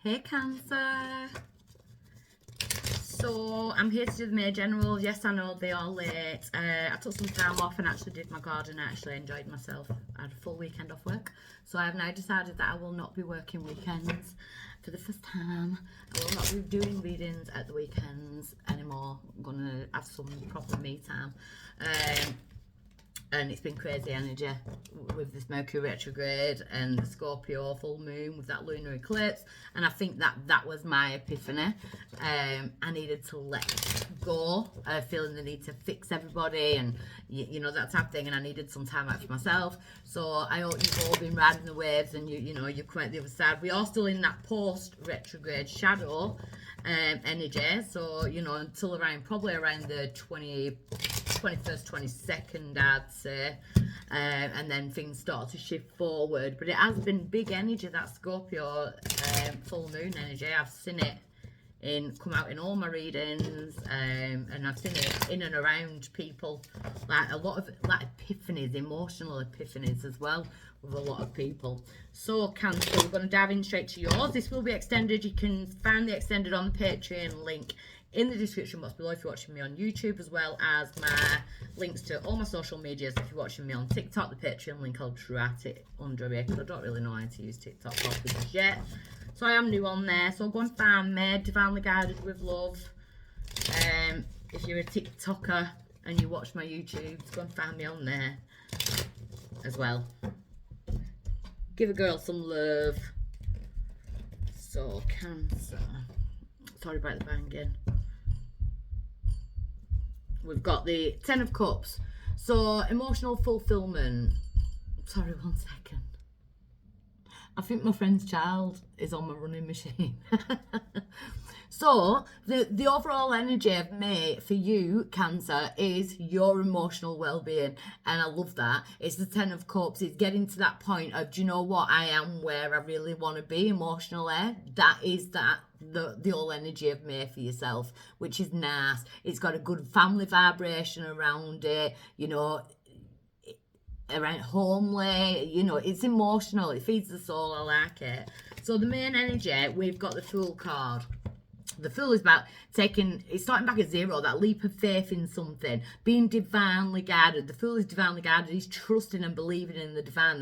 Hey Cancer. So I'm here to do the May generals. Yes, I know they are late. I took some time off and actually did my garden. I actually enjoyed myself. I had a full weekend off work. So I have now decided that I will not be working weekends for the first time. I will not be doing readings at the weekends anymore. I'm going to have some proper me time. And it's been crazy energy with this Mercury retrograde and the Scorpio full moon with that lunar eclipse, and I think that was my epiphany. I needed to let go, feeling the need to fix everybody and you know, that type of thing, and I needed some time out for myself. So I hope you've all been riding the waves and you know you're quite the other side. We are still in that post retrograde shadow energy, so you know, until around probably around the 21st, 22nd, I'd say, and then things start to shift forward. But it has been big energy, that Scorpio full moon energy. I've seen it come out in all my readings, and I've seen it in and around people, like a lot of epiphanies, emotional epiphanies as well with a lot of people. So Cancer, we're going to dive in straight to yours. This will be extended. You can find the extended on the Patreon link in the description box below if you're watching me on YouTube, as well as my links to all my social medias if you're watching me on TikTok. The Patreon link, I'll write it under here because I don't really know how to use TikTok properly just yet. So I am new on there, so go and find me, Divinely Guided with Love. If you're a TikToker and you watch my YouTube, go and find me on there as well. Give a girl some love. So Cancer, sorry about the banging. We've got the 10 of Cups. So emotional fulfillment. Sorry, 1 second. I think my friend's child is on my running machine. So the overall energy of May for you, Cancer, is your emotional well-being, and I love that. It's the 10 of Cups. It's getting to that point of, do you know what, I am where I really want to be emotionally. That is the whole energy of May for yourself, which is nice. It's got a good family vibration around it, you know, around homely, you know, it's emotional, it feeds the soul. I like it. So the main energy, we've got the Fool card. The Fool is about it's starting back at zero, that leap of faith in something, being divinely guided. The Fool is divinely guided. He's trusting and believing in the divine,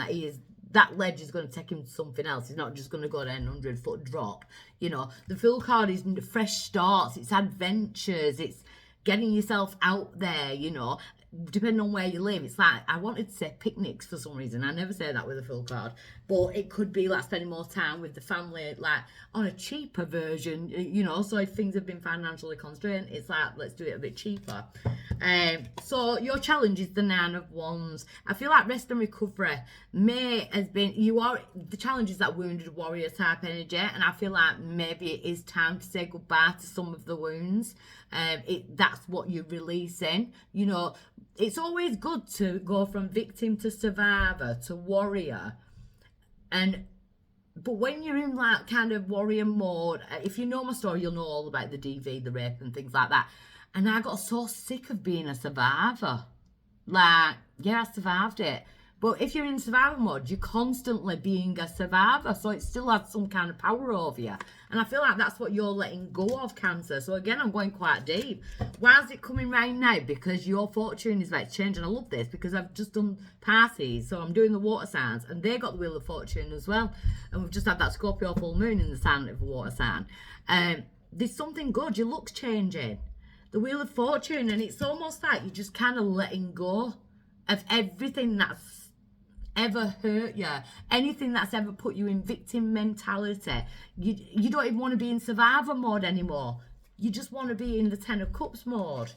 that ledge is going to take him to something else. He's not just going to go down 100-foot drop. You know, the Fool card is fresh starts, it's adventures, it's getting yourself out there, you know. Depending on where you live, it's like, I wanted to say picnics for some reason. I never say that with a Fool card, but it could be like spending more time with the family, like on a cheaper version, you know. So if things have been financially constrained, it's like, let's do it a bit cheaper. So your challenge is the 9 of Wands. I feel like rest and recovery. May has been, the challenge is that wounded warrior type energy, and I feel like maybe it is time to say goodbye to some of the wounds. That's what you're releasing, you know. It's always good to go from victim to survivor to warrior, but when you're in like kind of warrior mode, if you know my story, you'll know all about the DV, the rape and things like that. And I got so sick of being a survivor. Like, yeah, I survived it. But if you're in survival mode, you're constantly being a survivor. So it still has some kind of power over you. And I feel like that's what you're letting go of, Cancer. So again, I'm going quite deep. Why is it coming right now? Because your fortune is like changing. I love this because I've just done Pisces. So I'm doing the water signs and they got the Wheel of Fortune as well. And we've just had that Scorpio full moon in the sign of a water sign. There's something good. Your look's changing. The Wheel of Fortune, and it's almost like you're just kind of letting go of everything that's ever hurt you, anything that's ever put you in victim mentality. You don't even want to be in survivor mode anymore. You just want to be in the 10 of Cups mode.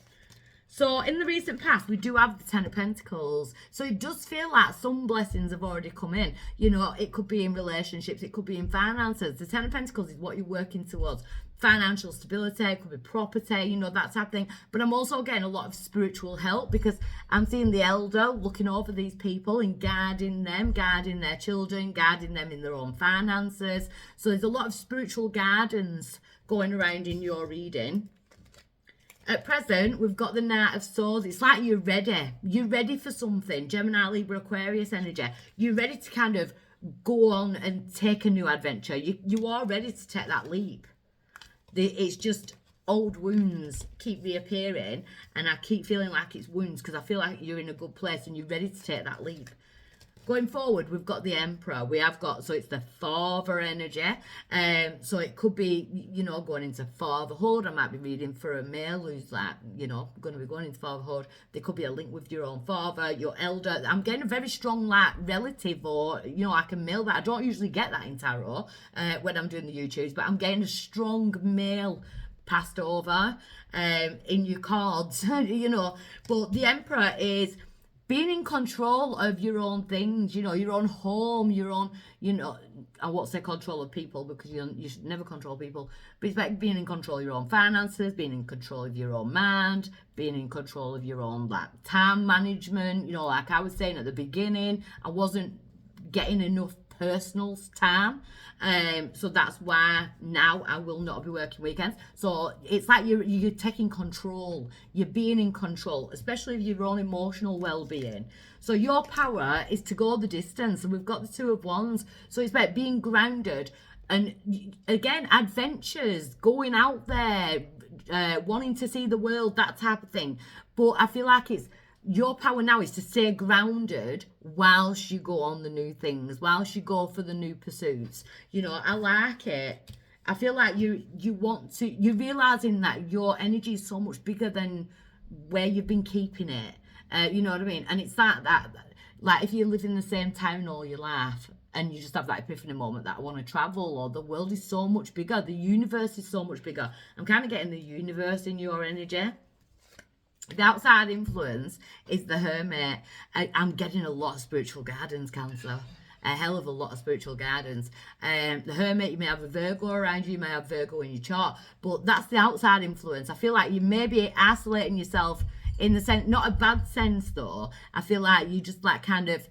So in the recent past, we do have the 10 of Pentacles. So it does feel like some blessings have already come in. You know, it could be in relationships, it could be in finances. The 10 of Pentacles is what you're working towards. Financial stability, it could be property, you know, that type of thing. But I'm also getting a lot of spiritual help because I'm seeing the elder looking over these people and guiding them, guiding their children, guiding them in their own finances. So there's a lot of spiritual guidance going around in your reading. At present, we've got the Knight of Swords. It's like you're ready. You're ready for something. Gemini, Libra, Aquarius energy. You're ready to kind of go on and take a new adventure. You are ready to take that leap. It's just old wounds keep reappearing, and I keep feeling like it's wounds because I feel like you're in a good place and you're ready to take that leap. Going forward, we've got the Emperor. We have got, so it's the father energy. So it could be, you know, going into fatherhood. I might be reading for a male who's like, you know, going to be going into fatherhood. There could be a link with your own father, your elder. I'm getting a very strong, like, relative, or, you know, I can mail that. I don't usually get that in tarot when I'm doing the YouTubes, but I'm getting a strong male passed over in your cards, you know. But the Emperor is being in control of your own things, you know, your own home, your own, you know, I won't say control of people because you should never control people, but it's like being in control of your own finances, being in control of your own mind, being in control of your own, like, time management. You know, like I was saying at the beginning, I wasn't getting enough personal time, so that's why now I will not be working weekends. So it's like you're taking control, you're being in control, especially of your own emotional well-being. So your power is to go the distance, and we've got the Two of Wands, so it's about being grounded, and again, adventures, going out there, wanting to see the world, that type of thing. But I feel like it's your power now is to stay grounded whilst you go on the new things, whilst you go for the new pursuits. You know, I like it. I feel like you're realizing that your energy is so much bigger than where you've been keeping it. You know what I mean? And it's that like if you live in the same town all your life and you just have that epiphany moment that I want to travel, or the world is so much bigger, the universe is so much bigger. I'm kind of getting the universe in your energy. The outside influence is the Hermit. I'm getting a lot of spiritual guidance, Cancer. A hell of a lot of spiritual guidance. The Hermit, you may have a Virgo around you, you may have Virgo in your chart, but that's the outside influence. I feel like you may be isolating yourself in the sense, not a bad sense though. I feel like you just like kind of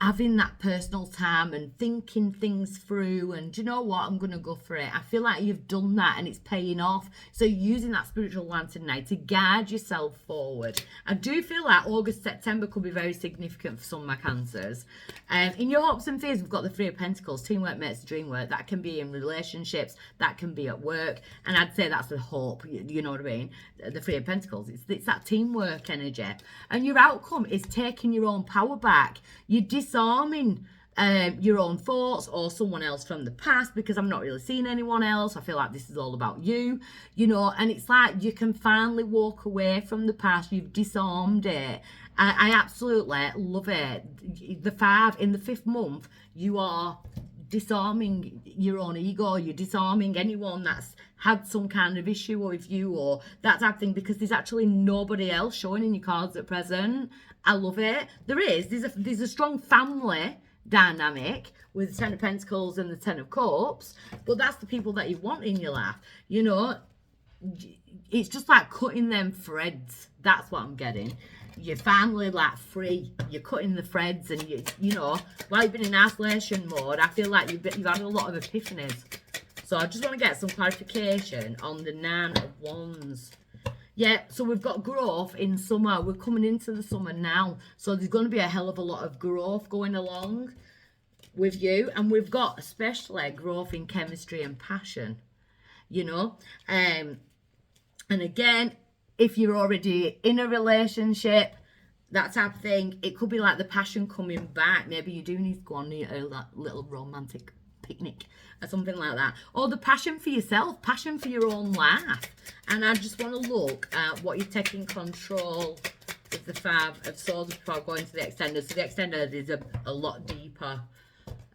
having that personal time and thinking things through, and do you know what, I'm going to go for it. I feel like you've done that and it's paying off. So using that spiritual lantern now to guide yourself forward. I do feel like August, September could be very significant for some of my Cancers. In your hopes and fears, we've got the Three of Pentacles. Teamwork makes the dream work. That can be in relationships, that can be at work, and I'd say that's the hope, you know what I mean? The Three of Pentacles, it's that teamwork energy. And your outcome is taking your own power back. You're disarming your own thoughts or someone else from the past, because I'm not really seeing anyone else. I feel like this is all about you, you know, and it's like you can finally walk away from the past. You've disarmed it. I absolutely love it. The 5 in the 5th month, you are disarming your own ego. You're disarming anyone that's had some kind of issue with you or that type of thing, because there's actually nobody else showing in your cards at present. I love it. There's a strong family dynamic with the 10 of Pentacles and the 10 of Cups, but that's the people that you want in your life. You know, it's just like cutting them threads. That's what I'm getting. Your family, like, free. You're cutting the threads, and you know, while you've been in isolation mode, I feel like you've had a lot of epiphanies. So I just want to get some clarification on the 9 of Wands. Yeah, so we've got growth in summer. We're coming into the summer now. So there's going to be a hell of a lot of growth going along with you. And we've got especially growth in chemistry and passion, you know. And again, if you're already in a relationship, that type of thing, it could be like the passion coming back. Maybe you do need to go on a little romantic picnic or something like that, or the passion for yourself, passion for your own life. And I just want to look at what you're taking control with the 5 of Swords before I go into the extended. So the extended is a lot deeper.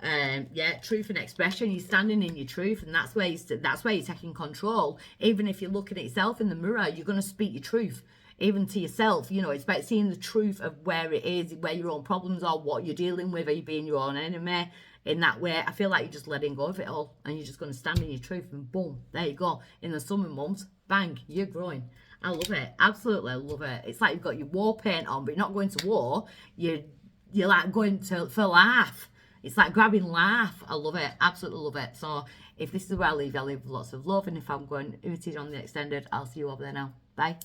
Yeah, truth and expression. You're standing in your truth, and that's where you're taking control. Even if you're looking at yourself in the mirror, you're going to speak your truth, even to yourself. You know, it's about seeing the truth of where it is, where your own problems are, what you're dealing with. Are you being your own enemy? In that way, I feel like you're just letting go of it all, and you're just going to stand in your truth, and boom, there you go. In the summer months, bang, you're growing. I love it. Absolutely love it. It's like you've got your war paint on, but you're not going to war. You're like going for life. It's like grabbing life. I love it. Absolutely love it. So if this is where I leave you, I leave with lots of love. And if I'm going irritated on the extended, I'll see you over there now. Bye.